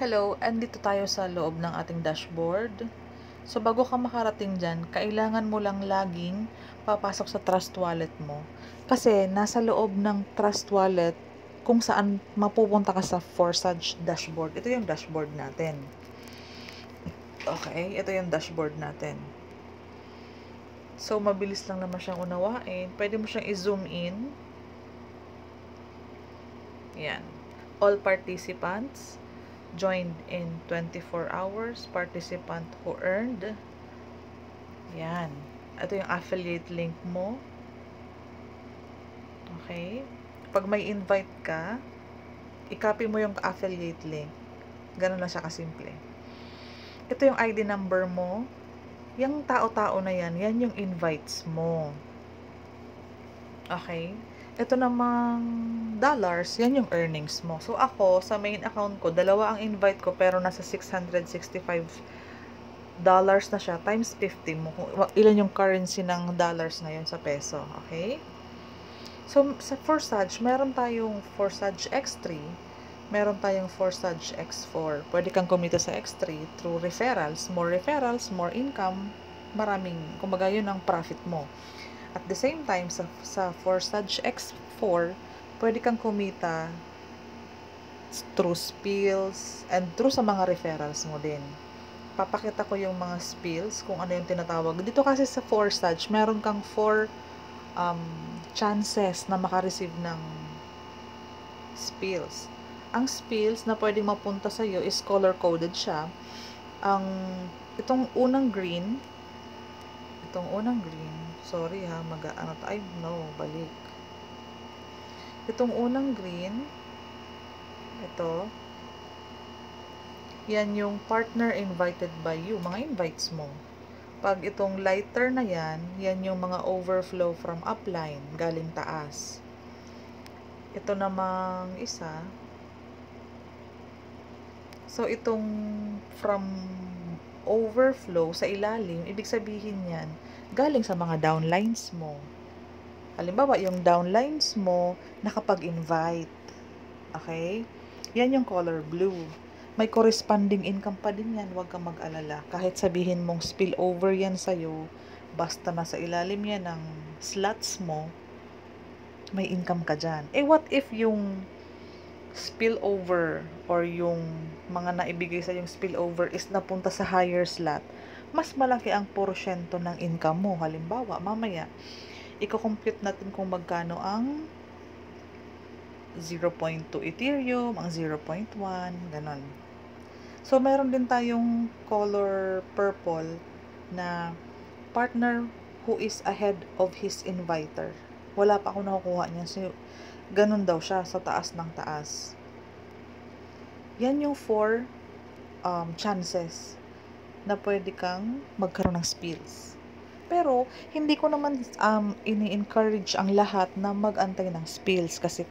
Hello, andito tayo sa loob ng ating dashboard. So, bago ka makarating dyan, kailangan mo lang laging papasok sa Trust Wallet mo. Kasi, nasa loob ng Trust Wallet kung saan mapupunta ka sa Forsage dashboard. Ito yung dashboard natin. Okay, ito yung dashboard natin. So, mabilis lang naman siyang unawain. Pwede mo siyang i-zoom in. Yan. All participants joined in 24 hours, participant who earned. Yan. Ito yung affiliate link mo. Okay? Pag may invite ka, i-copy mo yung affiliate link. Ganun lang siya kasimple. Ito yung ID number mo. Yung tao-tao na yan, yan yung invites mo. Okay? Ito namang dollars, yan yung earnings mo. So, ako, sa main account ko, dalawa ang invite ko, pero nasa $665 na siya, times 50 mo. Ilan yung currency ng dollars ngayon sa peso. Okay? So, sa Forsage, meron tayong Forsage X3, meron tayong Forsage X4. Pwede kang kumita sa X3 through referrals, more income, maraming, kumbaga yun ang profit mo. At the same time, sa Forsage X4, pwede kang kumita through spills and through sa mga referrals mo din. Papakita ko yung mga spills, kung ano yung tinatawag. Dito kasi sa Forsage, meron kang 4 chances na makareceive ng spills. Ang spills na pwedeng mapunta sa iyo is color-coded siya. Itong unang green, sorry ha, balik. Itong unang green, ito, yan yung partner invited by you, mga invites mo. Pag itong lighter na yan, yan yung mga overflow from upline, galing taas. Ito namang isa. So, itong from overflow sa ilalim, ibig sabihin yan, galing sa mga downlines mo. Halimbawa, yung downlines mo, nakapag-invite. Okay? Yan yung color blue. May corresponding income pa din yan, huwag kang mag-alala. Kahit sabihin mong spillover yan sa'yo, basta nasa ilalim yan ng slots mo, may income ka dyan. What if yung spillover or yung mga naibigay sa yung spillover is napunta sa higher slot, mas malaki ang porsyento ng income mo. Halimbawa, mamaya, i-compute natin kung magkano ang 0.2 Ethereum, ang 0.1, ganon. So, meron din tayong color purple na partner who is ahead of his inviter. Wala pa ako nakukuha niyan. So, ganun daw siya sa taas ng taas. Yan yung 4 chances na pwede kang magkaroon ng spills. Pero, hindi ko naman ini-encourage ang lahat na mag-antay ng spills kasi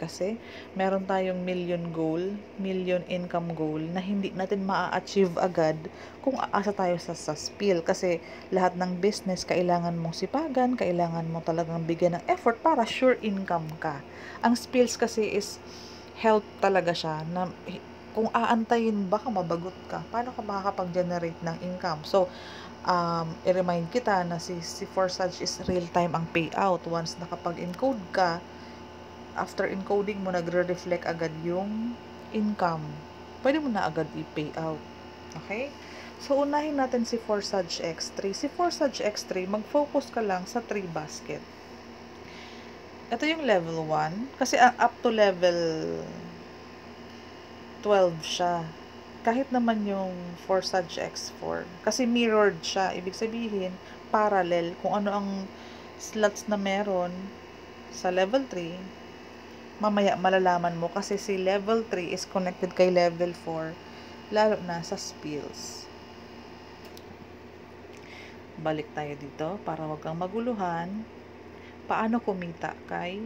meron tayong million income goal na hindi natin ma-achieve agad kung aasa tayo sa spill. Kasi lahat ng business, kailangan mong sipagan, kailangan mo talagang bigyan ng effort para sure income ka. Ang spills kasi is help talaga siya na kung aantayin baka mabagot ka, paano ka makakapag-generate ng income? So, i-remind kita na si Forsage is real-time ang payout. Once nakapag-encode ka, after encoding mo, nagre-reflect agad yung income. Pwede mo na agad i-pay out. Okay? So, unahin natin si Forsage X3. Si Forsage X3, mag-focus ka lang sa 3 basket. Ito yung level 1. Kasi up to level 12 siya. Kahit naman yung Forsage X4. Kasi mirrored siya. Ibig sabihin, parallel. Kung ano ang slots na meron sa level 3, mamaya malalaman mo. Kasi si level 3 is connected kay level 4. Lalo na sa spills. Balik tayo dito para wag kang maguluhan. Paano kumita kay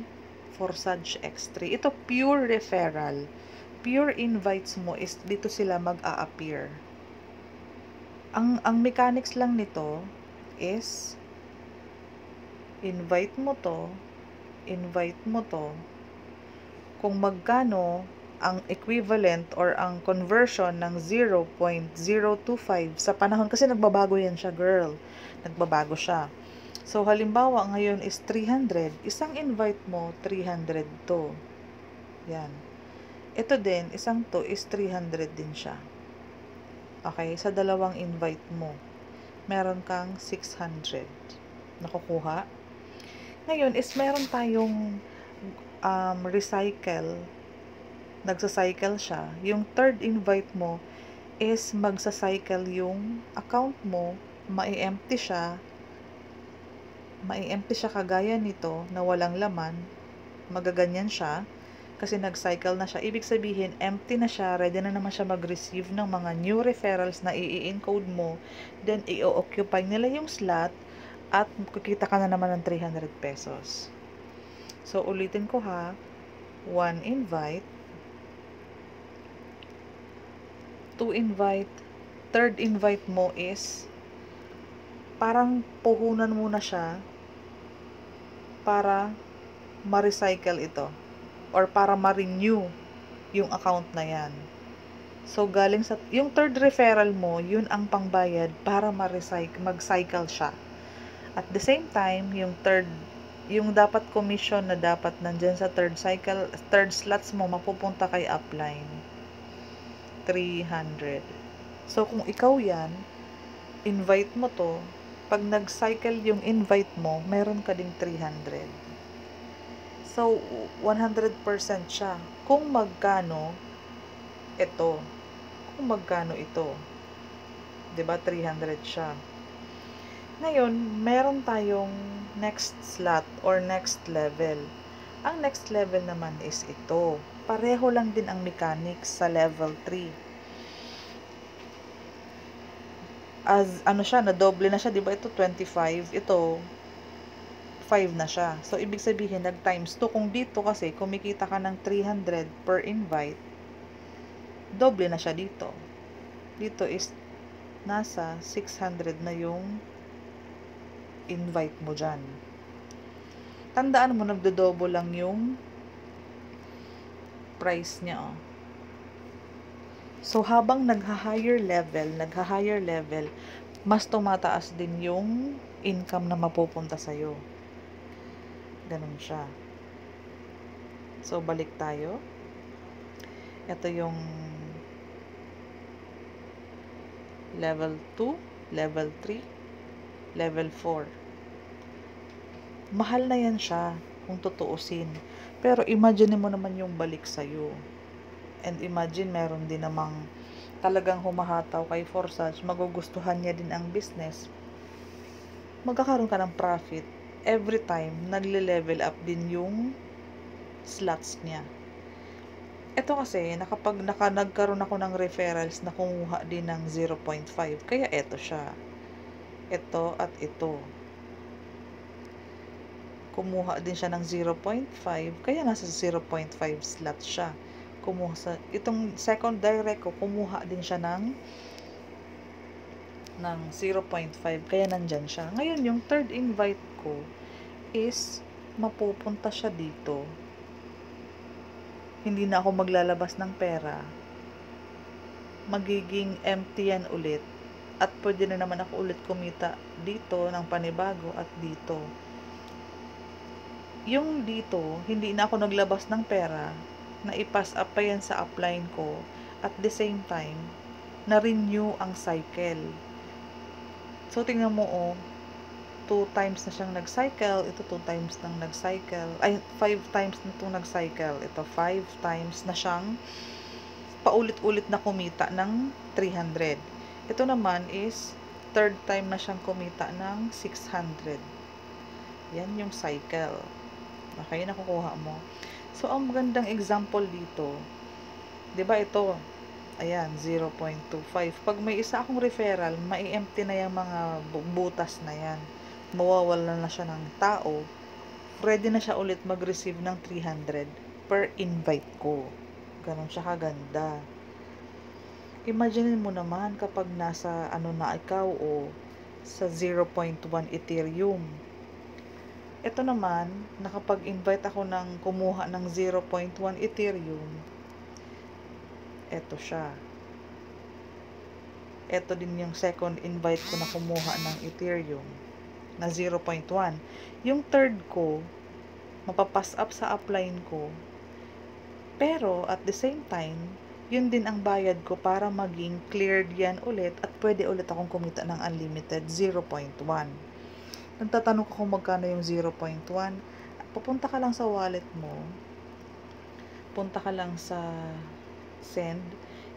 Forsage X3? Ito pure referral. Pure invites mo is dito sila mag-a-appear. Ang mechanics lang nito is invite mo to, kung magkano ang equivalent or ang conversion ng 0.025 sa panahon, kasi nagbabago yan siya, girl. Nagbabago siya. So, halimbawa, ngayon is 300. Isang invite mo, 300 to. Yan. Ito din, isang to is 300 din siya. Okay? Sa dalawang invite mo, meron kang 600. Nakukuha? Ngayon is meron tayong recycle. Nagsa-cycle siya. Yung third invite mo is magsa-cycle yung account mo, mai-empty siya kagaya nito na walang laman, magaganyan siya kasi nag-cycle na siya. Ibig sabihin, empty na siya, ready na naman siya mag-receive ng mga new referrals na i-encode mo, then i-occupy nila yung slot at kikita ka na naman ng 300 pesos. So, ulitin ko ha, 1 invite, 2 invite, third invite mo is parang puhunan muna siya para ma-recycle ito or para ma-renew yung account na yan. So, galing sa yung third referral mo, yun ang pangbayad para mag-cycle siya. At the same time, yung dapat commission na dapat nandyan sa third slots mo, mapupunta kay upline. 300. So, kung ikaw yan, invite mo to, pag nag-cycle yung invite mo, meron ka ding 300. So, 100% siya. Kung magkano ito. Kung magkano ito. 'Di ba 300 siya. Ngayon, meron tayong next slot or next level. Ang next level naman is ito. Pareho lang din ang mechanics sa level 3. As ano siya, na doble na siya, 'di ba? Ito 25, ito 5 na siya. So ibig sabihin nag times 2. Kung dito kasi kumikita ka ng 300 per invite, doble na siya dito. Dito is nasa 600 na yung invite mo dyan. Tandaan mo, nagdo-double lang yung price niya, oh. So, habang nagha-higher level, mas tumataas din yung income na mapupunta sa'yo. Ganun siya. So, balik tayo. Ito yung level 2, level 3, level 4. Mahal na yan siya kung tutuusin. Pero imagine mo naman yung balik sa'yo. And imagine meron din namang talagang humahataw kay Forsage, magugustuhan niya din ang business. Magkakaroon ka ng profit every time nagle-level up din yung slots niya. Ito kasi, nagkaroon ako ng referrals na kumuha din ng 0.5. Kaya ito siya. Ito at ito. Kumuha din siya ng 0.5. Kaya nasa 0.5 slot siya. Itong second direct ko, kumuha din siya ng 0.5. Kaya nandyan siya. Ngayon, yung third invite ko is mapupunta siya dito. Hindi na ako maglalabas ng pera. Magiging empty yan ulit. At pwede na naman ako ulit kumita dito ng panibago at dito. Yung dito, hindi na ako naglabas ng pera, na ipass up pa yan sa upline ko. At the same time, na-renew ang cycle. So, tingnan mo, oh, 2 times na siyang nag-cycle. Ito 2 times nang nag-cycle. Ay, 5 times na itong nag-cycle. Ito 5 times na siyang paulit-ulit na kumita ng 300. Ito naman is third time na siyang kumita ng 600. Yan yung cycle. Okay, nakukuha mo. So, ang magandang example dito, 'di ba ito? Ayan, 0.25. Pag may isa akong referral, mai-empty na yung mga butas na yan. Mawawala na siya ng tao. Ready na siya ulit mag-receive ng 300 per invite ko. Ganon siya kaganda. Imagine mo naman kapag nasa na ikaw o sa 0.1 Ethereum. Ito naman, nakapag-invite ako ng kumuha ng 0.1 Ethereum, Eto siya. Eto din yung second invite ko na kumuha ng Ethereum na 0.1. Yung third ko, mapapass up sa upline ko. Pero at the same time, yun din ang bayad ko para maging cleared yan ulit at pwede ulit akong kumita ng unlimited 0.1. Nagtatanong ko kung magkano yung 0.1. Pupunta ka lang sa wallet mo. Punta ka lang sa send.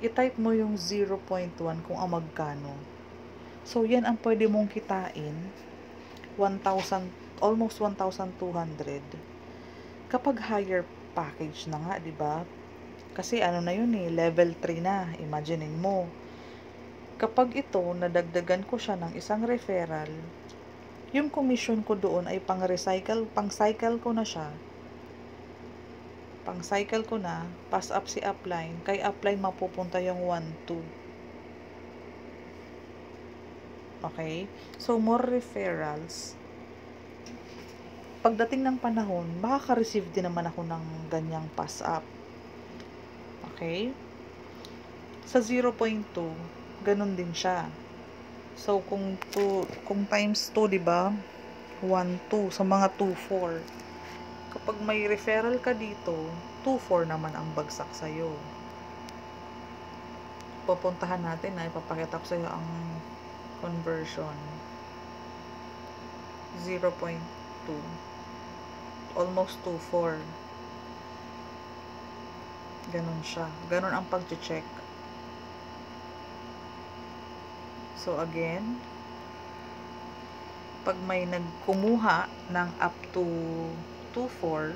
I-type mo yung 0.1 kung ang magkano. So, yan ang pwede mong kitain. 1,000, almost 1,200. Kapag higher package na nga, di ba? Kasi ano na yun level 3 na. Imaginein mo. Kapag ito, nadagdagan ko siya ng isang referral, yung commission ko doon ay pang-cycle ko na siya. Pang-cycle ko na, pass up si upline. Kay upline mapupunta yung 1-2. Okay? So, more referrals. Pagdating ng panahon, makaka-receive din naman ako ng ganyang pass up. Okay? Sa 0.2, ganun din siya. So, kung times 2, di ba? 1-2 sa mga 2-4. Kapag may referral ka dito, 2-4 naman ang bagsak sa'yo. Pupuntahan natin na ipapakita ko sa'yo ang conversion. 0.2. Almost 2-4. Ganon siya. Ganon ang pag-check. So, again, pag may nagkumuha ng up to 2-4,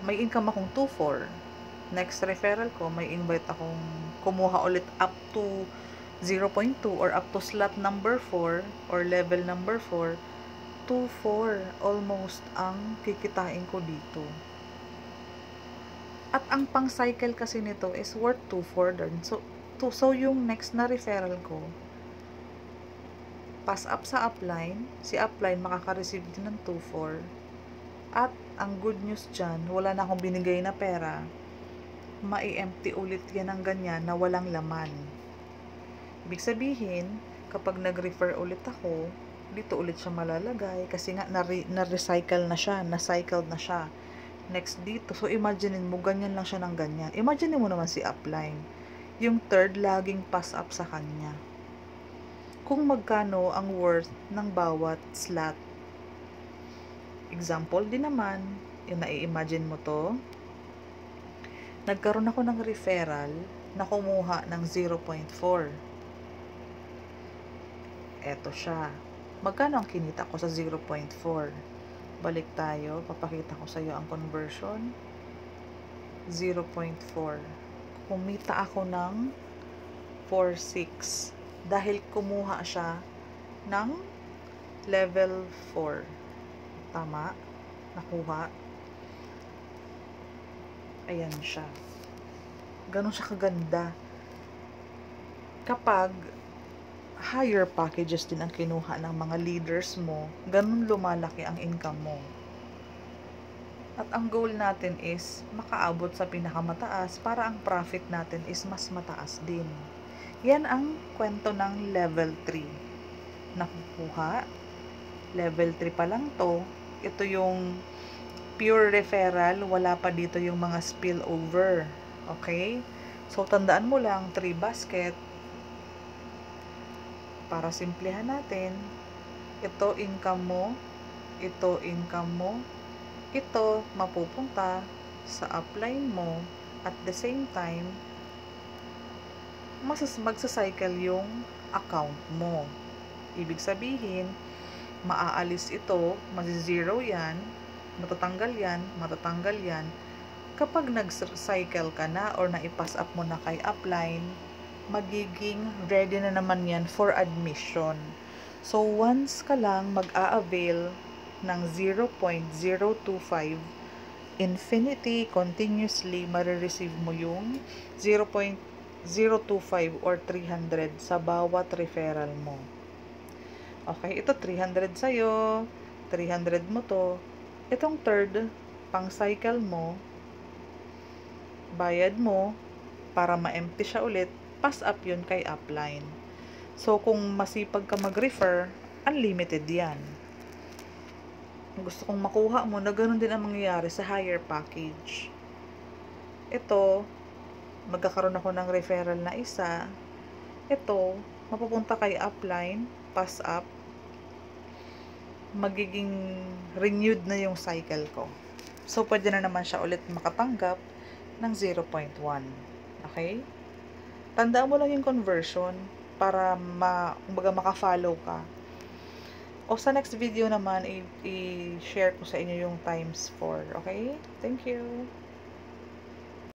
may income akong 2-4. Next referral ko, may invite akong kumuha ulit up to 0.2 or up to slot number 4 or level number 4, 2-4 almost ang kikitain ko dito. At ang pang-cycle kasi nito is worth 2-4 din. So yung next na referral ko, pass up sa upline, si upline makaka-receive din ng 2-4. At ang good news dyan, wala na akong binigay na pera, mai-empty ulit yan ng ganyan na walang laman. Ibig sabihin, kapag nag-refer ulit ako, dito ulit siya malalagay kasi nga na-recycle na siya, na-cycled na siya. Next dito, so imaginein mo, ganyan lang siya ng ganyan. Imaginein mo naman si upline. Yung third, laging pass up sa kanya. Kung magkano ang worth ng bawat slot. Example din naman, yung nai-imagine mo to. Nagkaroon ako ng referral na kumuha ng 0.4. Eto siya. Magkano ang kinita ko sa 0.4? Balik tayo, papakita ko sa iyo ang conversion. 0.4. Kumita ako ng 4.6 dahil kumuha siya ng level 4. Tama? Nakuha. Ayan siya. Ganon siya kaganda. Kapag higher packages din ang kinuha ng mga leaders mo, ganon lumalaki ang income mo. At ang goal natin is makaabot sa pinakamataas para ang profit natin is mas mataas din. Yan ang kwento ng level 3. Nakukuha. Level 3 pa lang to. Ito yung pure referral. Wala pa dito yung mga spillover. Okay? So, tandaan mo lang 3 basket. Para simplihan natin, ito income mo, ito income mo, ito mapupunta sa upline mo, at the same time magsacycle yung account mo. Ibig sabihin, maaalis ito, mazi-zero yan, matatanggal yan. Kapag nag-cycle ka na or naipass up mo na kay upline, magiging ready na naman yan for admission. So, once ka lang mag-a-avail ng 0.025 infinity continuously, marireceive mo yung 0.025 or 300 sa bawat referral mo. Okay, ito 300 sa'yo, 300 mo to. Itong third, pang cycle mo, ito 300 bayad mo para ma-empty siya ulit, pass up yun kay upline. So, kung masipag ka mag-refer, unlimited yan. Gusto kong makuha mo na ganun din ang mangyayari sa higher package. Ito, magkakaroon ako ng referral na isa. Ito, mapupunta kay upline, pass up, magiging renewed na yung cycle ko. So, pwede na naman siya ulit makatanggap ng 0.1. Okay? Tandaan mo lang yung conversion para kumbaga maka-follow ka. O sa next video naman, i-share ko sa inyo yung times 4. Okay? Thank you.